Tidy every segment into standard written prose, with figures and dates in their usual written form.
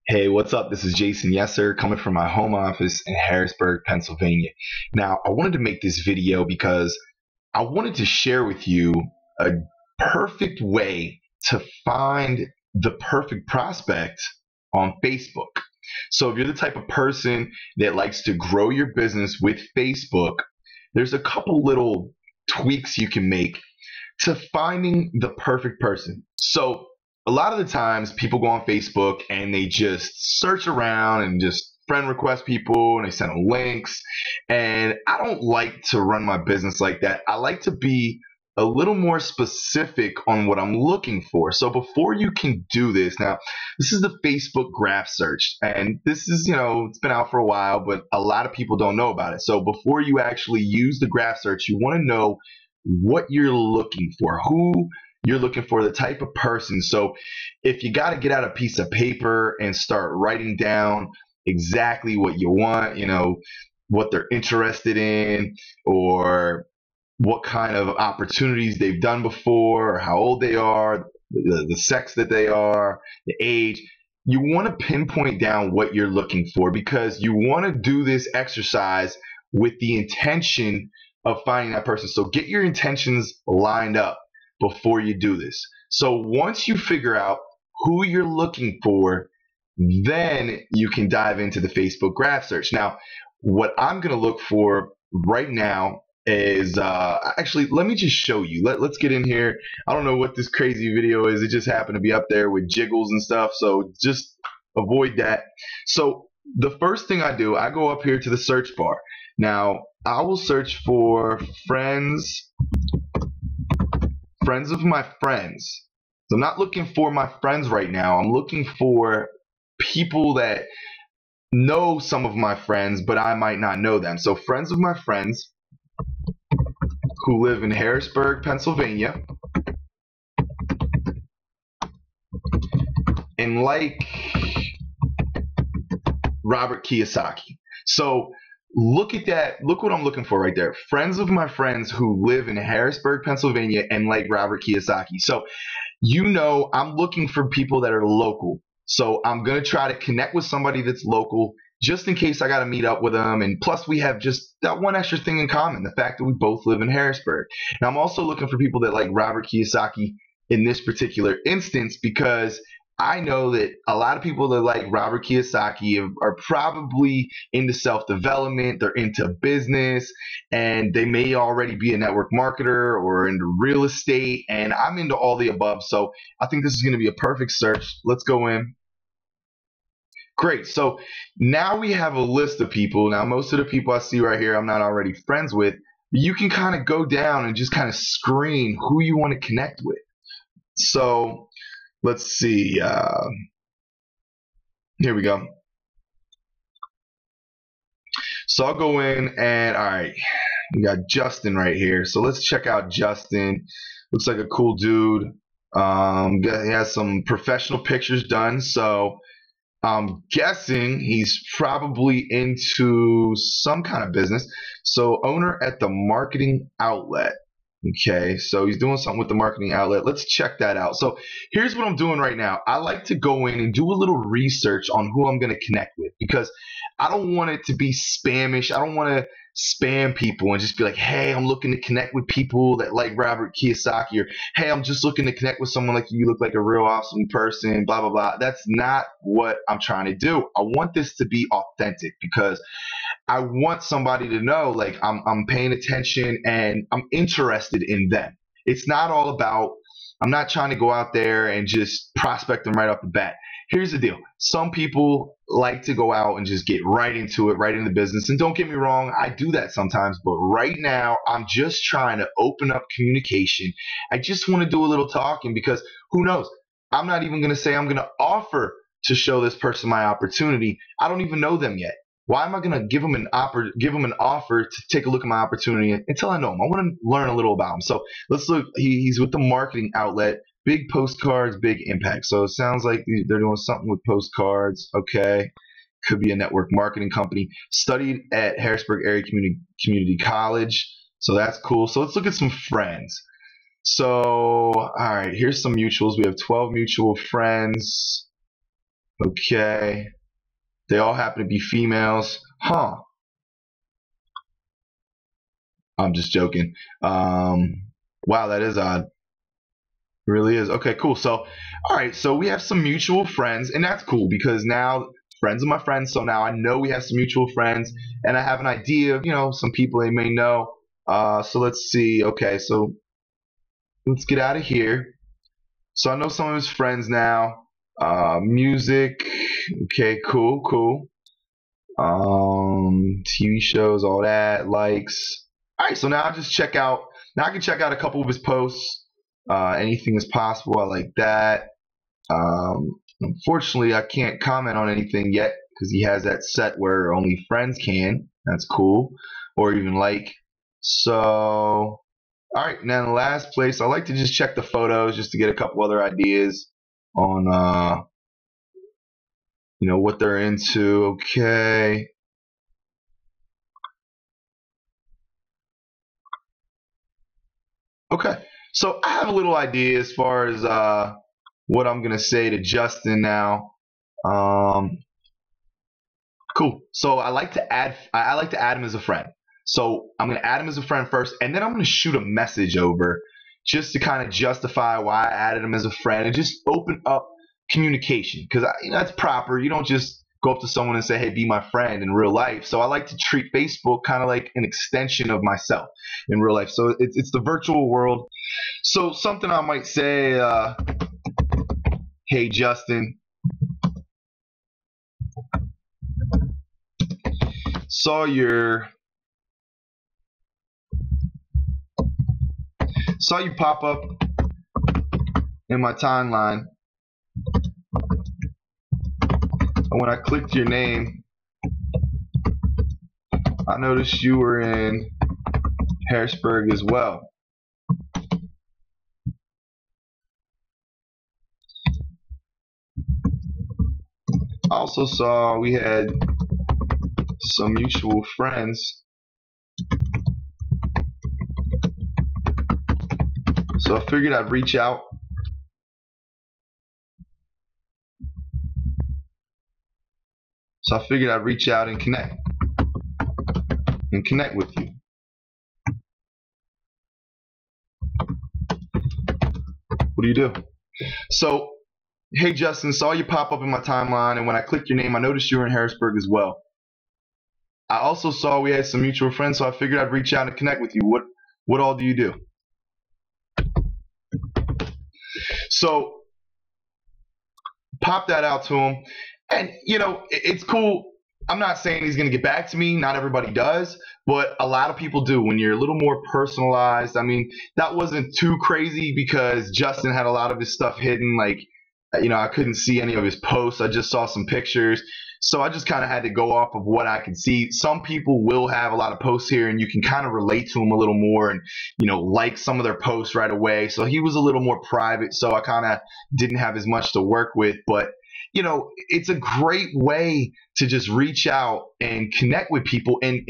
Hey, what's up? This is Jason Yesser coming from my home office in Harrisburg, Pennsylvania. Now, I wanted to make this video because I wanted to share with you a perfect way to find the perfect prospect on Facebook. So, if you're the type of person that likes to grow your business with Facebook, there's a couple little tweaks you can make to finding the perfect person. So a lot of the times people go on Facebook and they just search around and just friend request people and they send them links. And I don't like to run my business like that. I like to be a little more specific on what I'm looking for. So before you can do this, now this is the Facebook graph search, and this is, it's been out for a while, but a lot of people don't know about it. So before you actually use the graph search, you want to know what you're looking for, who you're looking for, the type of person. So if you got to get out a piece of paper and start writing down exactly what you want, what they're interested in, or what kind of opportunities they've done before, or how old they are, the sex that they are, the age. You want to pinpoint down what you're looking for, because you want to do this exercise with the intention of finding that person. So get your intentions lined up before you do this. So once you figure out who you're looking for, then you can dive into the Facebook graph search. Now, what I'm going to look for right now is actually, let me just show you. Let's get in here. I don't know what this crazy video is. It just happened to be up there with jiggles and stuff, so just avoid that. So the first thing I do, I go up here to the search bar. Now, I will search for friends of my friends. So I'm not looking for my friends right now. I'm looking for people that know some of my friends, but I might not know them. So friends of my friends who live in Harrisburg, Pennsylvania, and like Robert Kiyosaki. So look at that. Look what I'm looking for right there. Friends of my friends who live in Harrisburg, Pennsylvania, and like Robert Kiyosaki. So, I'm looking for people that are local. So I'm going to try to connect with somebody that's local, just in case I got to meet up with them. And plus, we have just that one extra thing in common, the fact that we both live in Harrisburg. Now, I'm also looking for people that like Robert Kiyosaki in this particular instance, because I know that a lot of people that like Robert Kiyosaki are probably into self-development, they're into business, and they may already be a network marketer or into real estate, and I'm into all the above. So I think this is going to be a perfect search. Let's go in. Great. So now we have a list of people. Now, most of the people I see right here, I'm not already friends with. You can kind of go down and just kind of screen who you want to connect with. So let's see. Here we go. So I'll go in and, all right, we got Justin right here. So let's check out Justin. Looks like a cool dude. He has some professional pictures done. So I'm guessing he's probably into some kind of business. So owner at the marketing outlet. Okay, so he's doing something with the marketing outlet. Let's check that out. So here's what I'm doing right now. I like to go in and do a little research on who I'm going to connect with, because I don't want it to be spamish. I don't want to spam people and just be like, hey, I'm looking to connect with people that like Robert Kiyosaki, or hey, I'm just looking to connect with someone like you, look like a real awesome person, blah, blah, blah. That's not what I'm trying to do. I want this to be authentic, because I want somebody to know, like, I'm paying attention and I'm interested in them. It's not all about, I'm not trying to go out there and just prospect them right off the bat. Here's the deal. Some people like to go out and just get right into it, right into business. And don't get me wrong, I do that sometimes. But right now, I'm just trying to open up communication. I just want to do a little talking, because who knows? I'm not even going to say I'm going to offer to show this person my opportunity. I don't even know them yet. Why am I going to give them an offer to take a look at my opportunity until I know him? I want to learn a little about him. So let's look. He's with the marketing outlet. Big postcards, big impact. So it sounds like they're doing something with postcards. Okay. Could be a network marketing company. Studied at Harrisburg Area Community College. So that's cool. So let's look at some friends. So, all right, here's some mutuals. We have 12 mutual friends. Okay. They all happen to be females. Huh. I'm just joking. Wow, that is odd. It really is. Okay, cool. So, all right. So we have some mutual friends, and that's cool because now friends of my friends. So now I know we have some mutual friends, and I have an idea of, some people they may know. So let's see. Okay, so let's get out of here. So I know some of his friends now. Music. Okay, cool, cool. TV shows, all that, likes. All right, so now I just check out. Now I can check out a couple of his posts. Anything is possible. I like that. Unfortunately, I can't comment on anything yet because he has that set where only friends can. That's cool, or even like. So, all right. Now in the last place, I like to just check the photos just to get a couple other ideas on what they're into. Okay. Okay. So I have a little idea as far as what I'm gonna say to Justin now. Um, cool. So I like to add him as a friend. So I'm gonna add him as a friend first, and then I'm gonna shoot a message over just to kind of justify why I added him as a friend and just open up communication because that's proper. You don't just go up to someone and say, "Hey, be my friend" in real life. So I like to treat Facebook kind of like an extension of myself in real life. So it's the virtual world. So something I might say, "Hey, Justin, saw your saw you pop up in my timeline, and when I clicked your name, I noticed you were in Harrisburg as well. I also saw we had some mutual friends, so I figured I'd reach out. And connect with you. What do you do? So, hey Justin, saw you pop up in my timeline, and when I clicked your name, I noticed you were in Harrisburg as well. I also saw we had some mutual friends, so I figured I'd reach out and connect with you. What all do you do? So, pop that out to him, and it's cool. I'm not saying he's going to get back to me. Not everybody does, but a lot of people do. When you're a little more personalized, I mean, that wasn't too crazy because Justin had a lot of his stuff hidden. Like, I couldn't see any of his posts. I just saw some pictures. So I just kind of had to go off of what I could see. Some people will have a lot of posts here, and you can kind of relate to them a little more and, like some of their posts right away. So he was a little more private, so I kind of didn't have as much to work with. But it's a great way to just reach out and connect with people and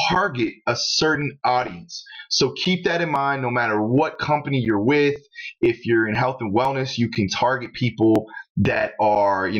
target a certain audience. So keep that in mind no matter what company you're with. If you're in health and wellness, you can target people that are,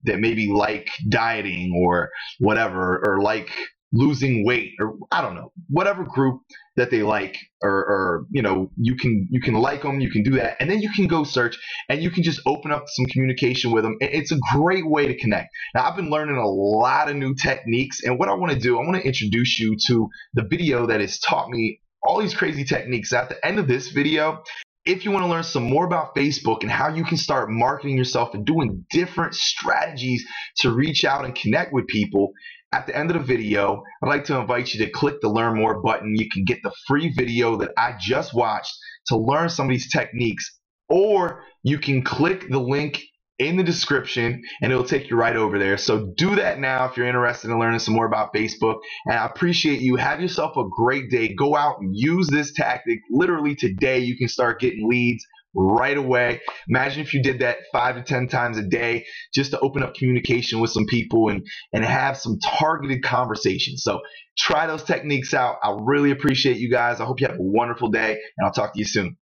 that maybe like dieting or whatever, or like losing weight, or I don't know, whatever group that they like, or you can like them, you can do that, and then you can go search and you can just open up some communication with them. It's a great way to connect. Now I've been learning a lot of new techniques, and what I want to do, I want to introduce you to the video that has taught me all these crazy techniques. At the end of this video, if you want to learn some more about Facebook and how you can start marketing yourself and doing different strategies to reach out and connect with people, at the end of the video, I'd like to invite you to click the Learn More button. You can get the free video that I just watched to learn some of these techniques, or you can click the link in the description and it'll take you right over there. So do that now if you're interested in learning some more about Facebook. And I appreciate you. Have yourself a great day. Go out and use this tactic. Literally today, you can start getting leads right away. Imagine if you did that 5 to 10 times a day just to open up communication with some people and have some targeted conversations. So try those techniques out. I really appreciate you guys. I hope you have a wonderful day, and I'll talk to you soon.